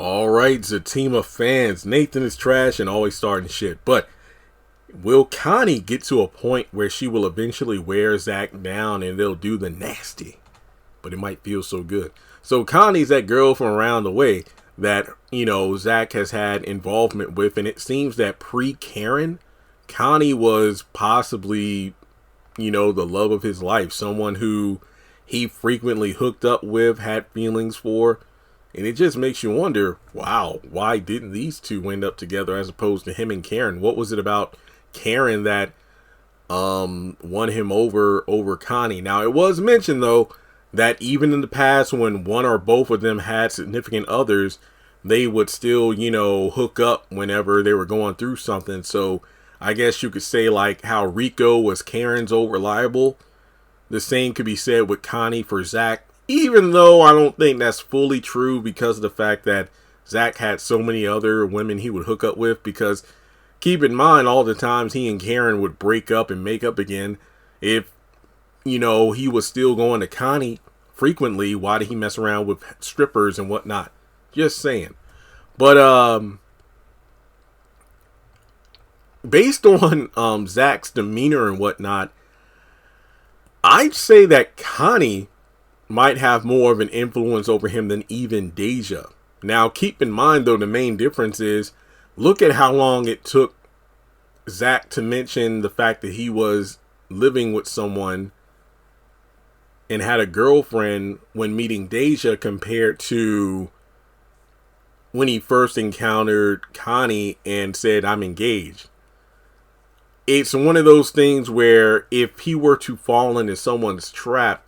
All right, Zatima fans, Nathan is trash and always starting shit. But will Connie get to a point where she will eventually wear Zach down and they'll do the nasty? But it might feel so good. So Connie's that girl from around the way that, Zach has had involvement with. And it seems that pre-Karen, Connie was possibly, the love of his life. Someone who he frequently hooked up with, had feelings for. And it just makes you wonder, wow, why didn't these two end up together as opposed to him and Karen? What was it about Karen that won him over Connie? Now, it was mentioned, though, that even in the past when one or both of them had significant others, they would still, hook up whenever they were going through something. So I guess you could say like how Rico was Karen's old reliable. The same could be said with Connie for Zach. Even though I don't think that's fully true because of the fact that Zach had so many other women he would hook up with. Because keep in mind, all the times he and Karen would break up and make up again, if, he was still going to Connie frequently, why did he mess around with strippers and whatnot? Just saying. But based on Zach's demeanor and whatnot, I'd say that Connie might have more of an influence over him than even Deja. Now, keep in mind, though, the main difference is, look at how long it took Zach to mention the fact that he was living with someone and had a girlfriend when meeting Deja compared to when he first encountered Connie and said, "I'm engaged." It's one of those things where if he were to fall into someone's trap,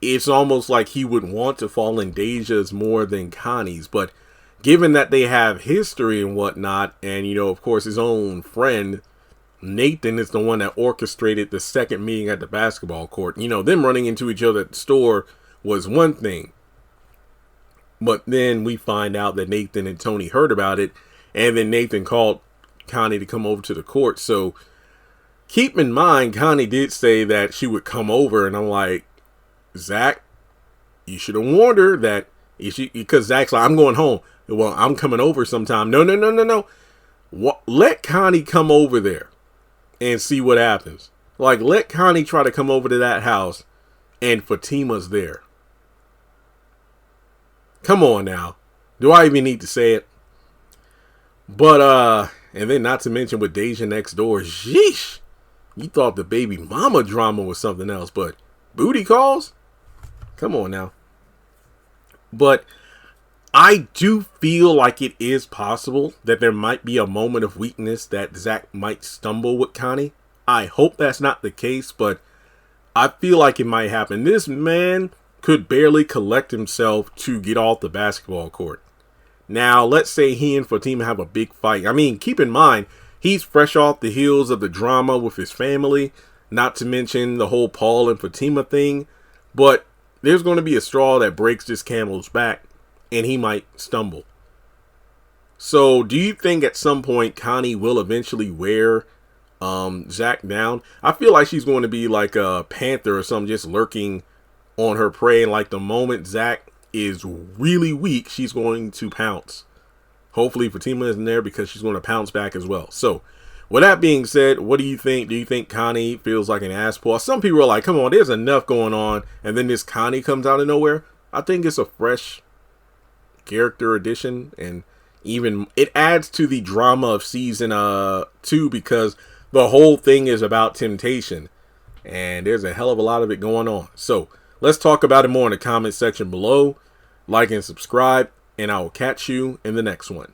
it's almost like he would want to fall in Deja's more than Connie's. But given that they have history and whatnot, and, of course, his own friend, Nathan is the one that orchestrated the second meeting at the basketball court. Them running into each other at the store was one thing. But then we find out that Nathan and Tony heard about it, and then Nathan called Connie to come over to the court. So keep in mind, Connie did say that she would come over, and I'm like, Zach, you should have warned her that because Zach's like, I'm going home. Well, I'm coming over sometime. No. Let Connie come over there and see what happens. Like, let Connie try to come over to that house and Fatima's there. Come on now. Do I even need to say it? But, and then not to mention with Deja next door, sheesh. You thought the baby mama drama was something else, but booty calls? Come on now. But I do feel like it is possible that there might be a moment of weakness that Zach might stumble with Connie. I hope that's not the case, but I feel like it might happen. This man could barely collect himself to get off the basketball court. Now, let's say he and Fatima have a big fight. I mean, keep in mind, he's fresh off the heels of the drama with his family, not to mention the whole Paul and Fatima thing. But there's going to be a straw that breaks this camel's back, and he might stumble. So, do you think at some point Connie will eventually wear Zach down? I feel like she's going to be like a panther or something, just lurking on her prey. And like the moment Zach is really weak, she's going to pounce. Hopefully Fatima isn't there because she's going to pounce back as well. So, with that being said, what do you think? Do you think Connie feels like an ass pull? Some people are like, come on, there's enough going on. And then this Connie comes out of nowhere. I think it's a fresh character addition. And even it adds to the drama of season 2 because the whole thing is about temptation. And there's a hell of a lot of it going on. So let's talk about it more in the comment section below. Like and subscribe. And I will catch you in the next one.